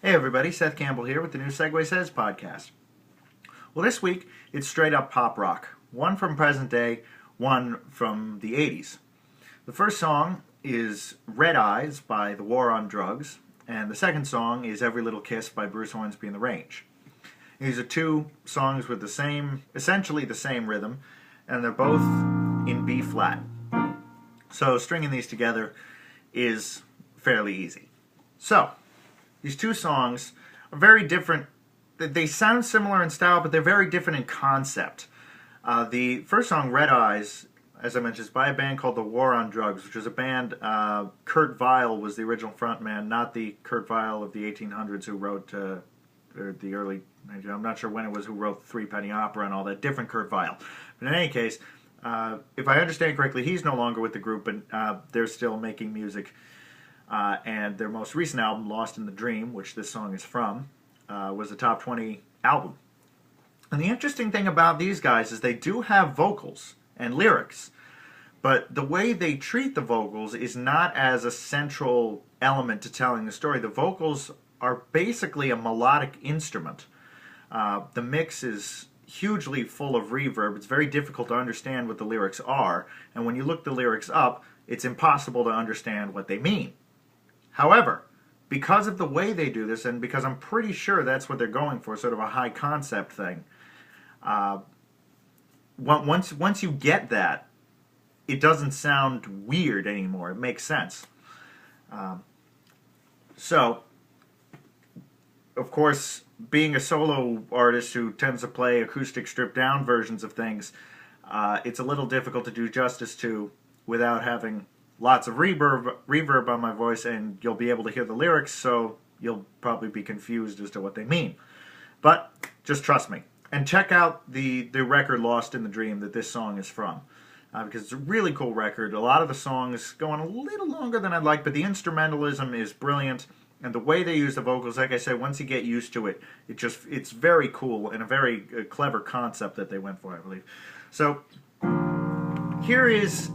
Hey everybody, Seth Campbell here with the new Segue Says podcast. Well, this week it's straight up pop rock. One from present day, one from the 80s. The first song is Red Eyes by The War on Drugs, and the second song is Every Little Kiss by Bruce Hornsby and the Range. These are two songs with essentially the same rhythm, and they're both in B flat. So stringing these together is fairly easy. So, these two songs are very different. They sound similar in style, but they're very different in concept. The first song, Red Eyes, as I mentioned, is by a band called The War on Drugs, which is a band, Kurt Weill was the original frontman, not the Kurt Weill of the 1800s who wrote, or the early, I'm not sure when it was, who wrote Three Penny Opera and all that, different Kurt Weill. But in any case, if I understand correctly, he's no longer with the group, but they're still making music. And their most recent album, Lost in the Dream, which this song is from, was a top 20 album. And the interesting thing about these guys is they do have vocals and lyrics, but the way they treat the vocals is not as a central element to telling the story. The vocals are basically a melodic instrument. The mix is hugely full of reverb. It's very difficult to understand what the lyrics are, and when you look the lyrics up, it's impossible to understand what they mean. However, because of the way they do this, and because I'm pretty sure that's what they're going for, sort of a high concept thing, once you get that, it doesn't sound weird anymore. It makes sense. So, of course, being a solo artist who tends to play acoustic stripped-down versions of things, it's a little difficult to do justice to without having lots of reverb on my voice, and you'll be able to hear the lyrics, so you'll probably be confused as to what they mean. But just trust me. And check out the record Lost in the Dream that this song is from, because it's a really cool record. A lot of the songs go on a little longer than I'd like, but the instrumentalism is brilliant, and the way they use the vocals, like I said, once you get used to it, it's very cool and a very clever concept that they went for, I believe. So, here is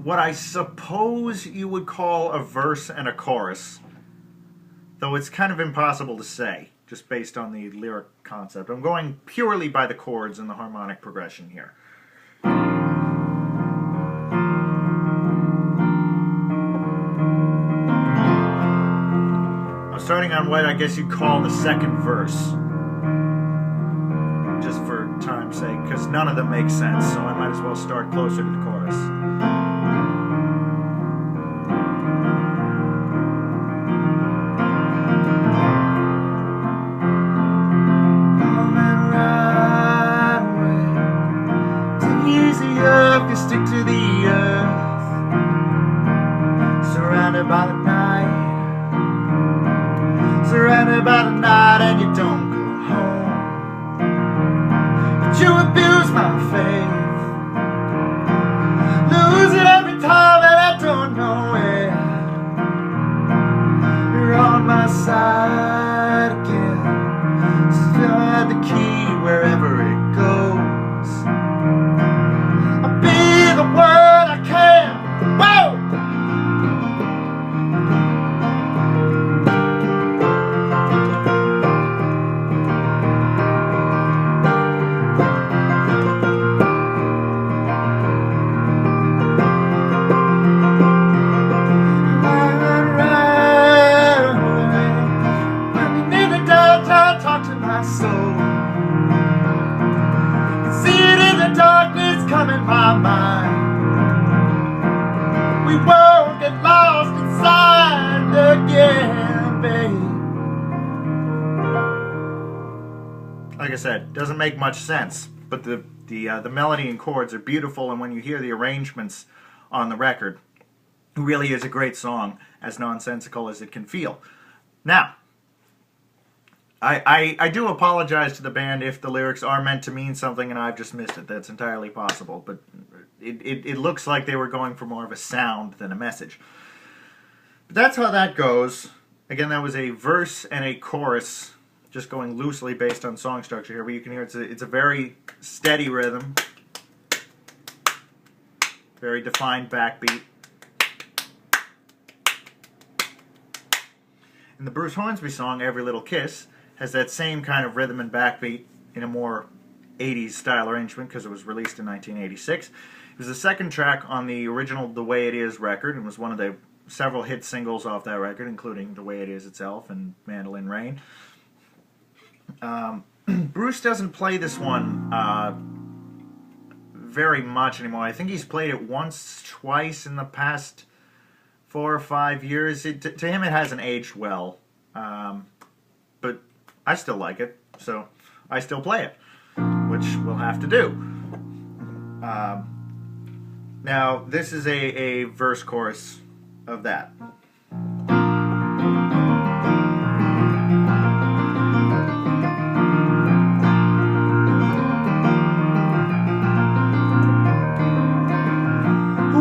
what I suppose you would call a verse and a chorus, though it's kind of impossible to say, just based on the lyric concept. I'm going purely by the chords and the harmonic progression here. I'm starting on what I guess you'd call the second verse, just for time's sake, because none of them make sense, so I might as well start closer to the chorus. If you stick to the earth, surrounded by the night, and you don't go home, but you abuse my faith, lose it every time, and I don't know it. You're on my side again, slide the key wherever it goes. The word I can. Whoa! Running in the dark, talk to my soul. See it in the darkness, come in my mind. We won't get lost inside again, babe. Like I said, doesn't make much sense, but the melody and chords are beautiful, and when you hear the arrangements on the record, it really is a great song, as nonsensical as it can feel. Now, I do apologize to the band if the lyrics are meant to mean something and I've just missed it. That's entirely possible, but it looks like they were going for more of a sound than a message. But that's how that goes. Again, that was a verse and a chorus, just going loosely based on song structure here, but you can hear it's a very steady rhythm, very defined backbeat. And the Bruce Hornsby song, Every Little Kiss, has that same kind of rhythm and backbeat in a more 80s style arrangement because it was released in 1986. It was the second track on the original The Way It Is record and was one of the several hit singles off that record, including The Way It Is itself and Mandolin Rain. Bruce doesn't play this one very much anymore. I think he's played it once, twice in the past 4 or 5 years. To him, it hasn't aged well, but I still like it, so I still play it, which we'll have to do. Now, this is a verse chorus of that.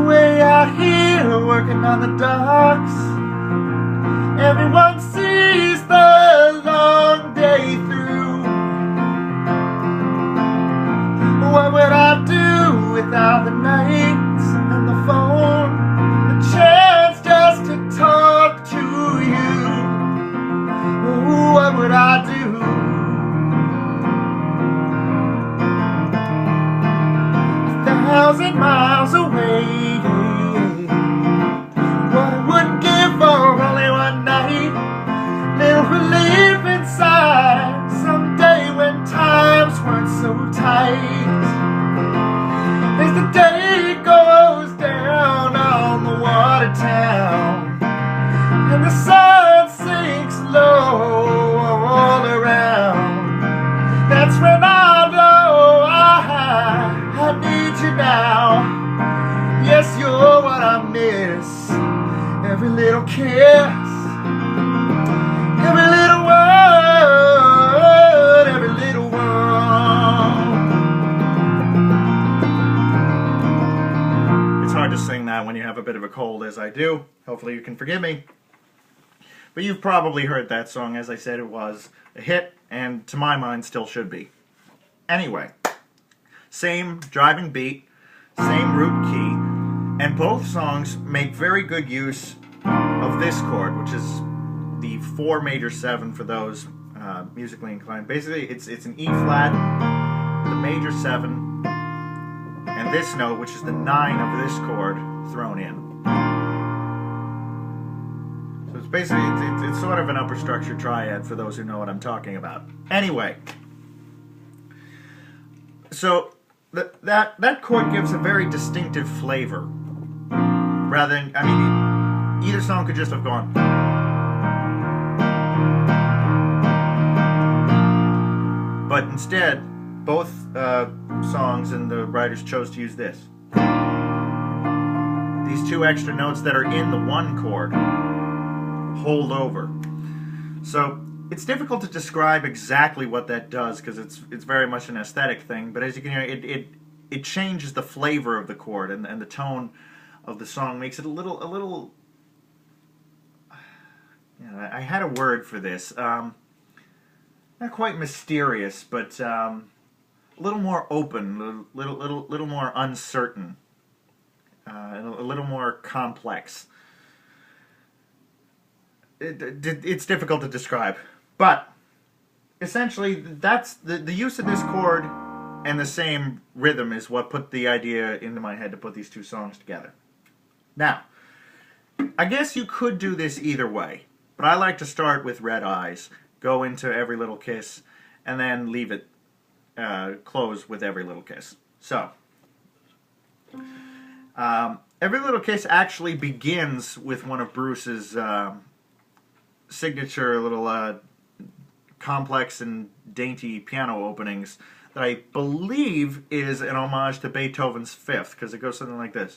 Way out here working on the docks, everyone sees the long day through. What would I do without the nights and the phone, the chance just to talk to you? What would I do? 1,000 miles away. What I wouldn't give for only one night, little relief inside, someday when times weren't so tight. As the day goes down on the water town, and the sun sinks low all around, that's when I know I need you now. Yes, you're what I miss. Every little kiss, every little word, every little one. It's hard to sing that when you have a bit of a cold, as I do. Hopefully you can forgive me. But you've probably heard that song. As I said, it was a hit, and to my mind still should be. Anyway, same driving beat, same root key, and both songs make very good use of this chord, which is the 4 major 7 for those musically inclined. Basically, it's an E flat, the major 7, and this note, which is the 9 of this chord, thrown in. So it's basically, it's sort of an upper structure triad for those who know what I'm talking about. Anyway, so that chord gives a very distinctive flavor. Rather than, I mean, either song could just have gone. But instead, both songs and the writers chose to use this. These 2 extra notes that are in the one chord hold over. So it's difficult to describe exactly what that does because it's very much an aesthetic thing. But as you can hear, it changes the flavor of the chord and the tone of the song, makes it a little. You know, I had a word for this. Not quite mysterious, but a little more open, a little more uncertain, and a little more complex. It's difficult to describe, but essentially, that's the use of this chord and the same rhythm is what put the idea into my head to put these 2 songs together. Now, I guess you could do this either way, but I like to start with Red Eyes, go into Every Little Kiss, and then leave it close with Every Little Kiss. So, Every Little Kiss actually begins with one of Bruce's signature little complex and dainty piano openings that I believe is an homage to Beethoven's Fifth, because it goes something like this.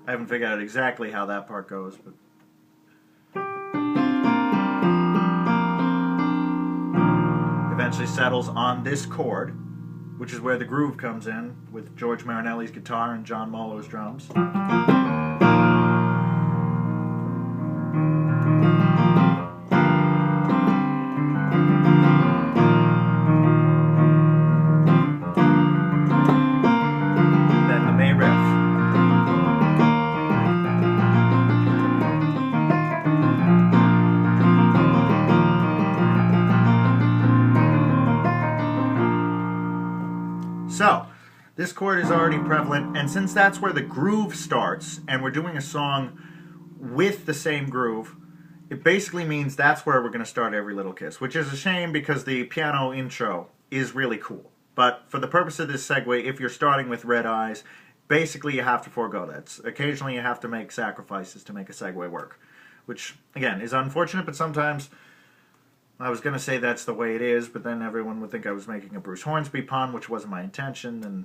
I haven't figured out exactly how that part goes, but eventually settles on this chord, which is where the groove comes in with George Marinelli's guitar and John Molo's drums. So, this chord is already prevalent, and since that's where the groove starts, and we're doing a song with the same groove, it basically means that's where we're going to start Every Little Kiss, which is a shame because the piano intro is really cool. But for the purpose of this segue, if you're starting with Red Eyes, basically you have to forego that. Occasionally you have to make sacrifices to make a segue work, which, again, is unfortunate, but sometimes I was going to say that's the way it is, but then everyone would think I was making a Bruce Hornsby pun, which wasn't my intention, and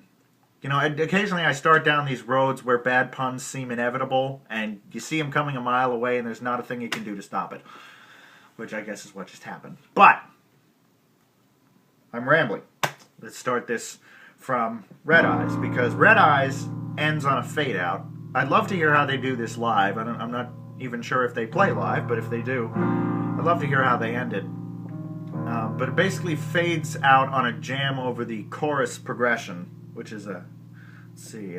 you know, occasionally I start down these roads where bad puns seem inevitable, and you see them coming a mile away, and there's not a thing you can do to stop it, which I guess is what just happened. But I'm rambling. Let's start this from Red Eyes, because Red Eyes ends on a fade out. I'd love to hear how they do this live. I'm not even sure if they play live, but if they do, I'd love to hear how they end it. But it basically fades out on a jam over the chorus progression, which is a, let's see,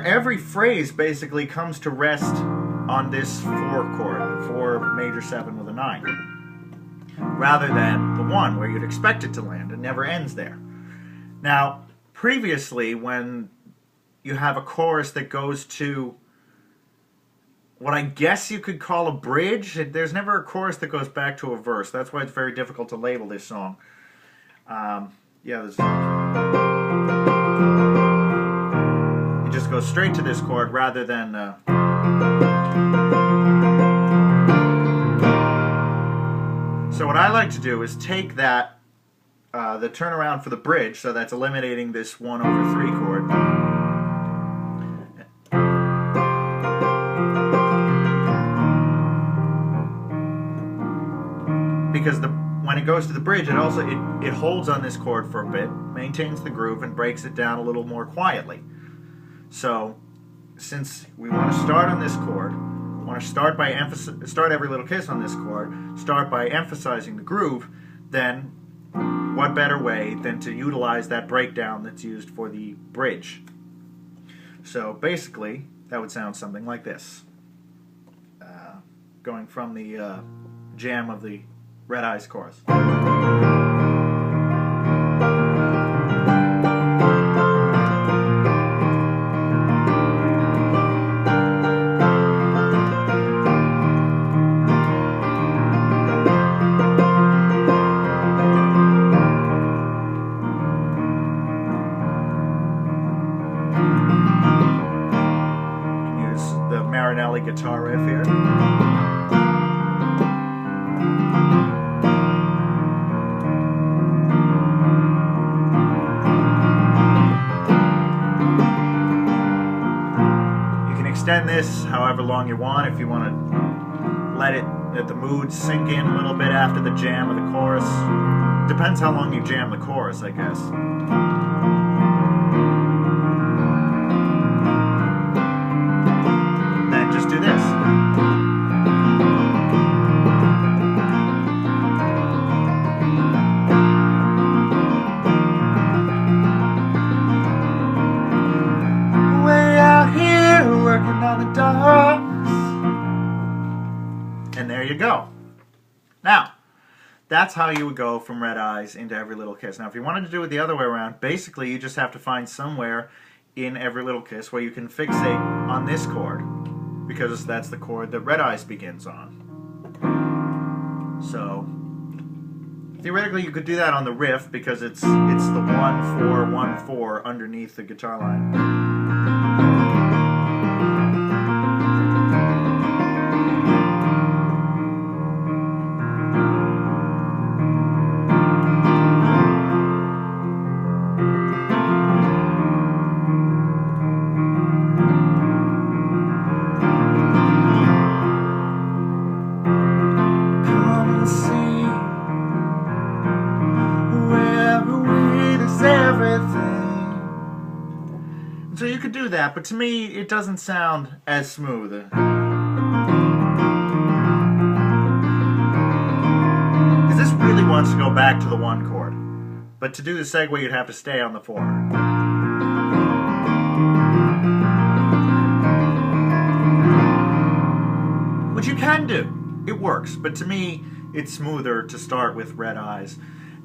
every phrase basically comes to rest on this 4 chord, 4 major 7 with a 9, rather than the 1 where you'd expect it to land. It never ends there. Now, previously, when you have a chorus that goes to what I guess you could call a bridge, there's never a chorus that goes back to a verse. That's why it's very difficult to label this song. It just goes straight to this chord rather than So what I like to do is take that the turnaround for the bridge, so that's eliminating this 1/3 chord, because when it goes to the bridge, it also it holds on this chord for a bit, maintains the groove, and breaks it down a little more quietly. So, since we want to start on this chord, we want to start Every Little Kiss on this chord, start by emphasizing the groove, then what better way than to utilize that breakdown that's used for the bridge? So basically, that would sound something like this, going from the jam of the Red Eyes chorus. Guitar riff here. You can extend this however long you want if you want to let the mood sink in a little bit after the jam of the chorus. Depends how long you jam the chorus, I guess. Do this. Way out here working on the docks. And there you go. Now, that's how you would go from Red Eyes into Every Little Kiss. Now, if you wanted to do it the other way around, basically you just have to find somewhere in Every Little Kiss where you can fixate on this chord, because that's the chord that Red Eyes begins on. So theoretically you could do that on the riff, because it's the 1-4-1-4 underneath the guitar line. So you could do that, but to me, it doesn't sound as smooth. Because this really wants to go back to the 1 chord. But to do the segue, you'd have to stay on the 4. Which you can do. It works. But to me, it's smoother to start with Red Eyes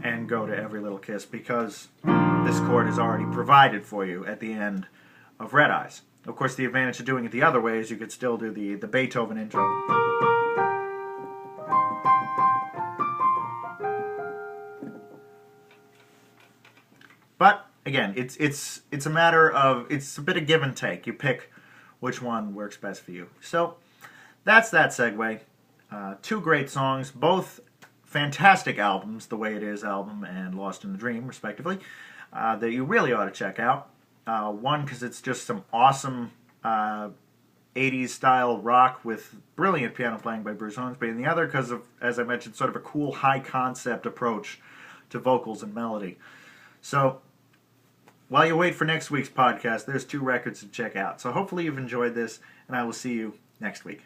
and go to Every Little Kiss, because this chord is already provided for you at the end of Red Eyes. Of course, the advantage of doing it the other way is you could still do the Beethoven intro. But again, it's a matter of, it's a bit of give and take. You pick which one works best for you. So that's that segue. 2 great songs, both fantastic albums, The Way It Is album and Lost in the Dream, respectively, that you really ought to check out. One, because it's just some awesome 80s style rock with brilliant piano playing by Bruce Hornsby, and the other because of, as I mentioned, sort of a cool high concept approach to vocals and melody. So while you wait for next week's podcast, there's 2 records to check out. So hopefully you've enjoyed this, and I will see you next week.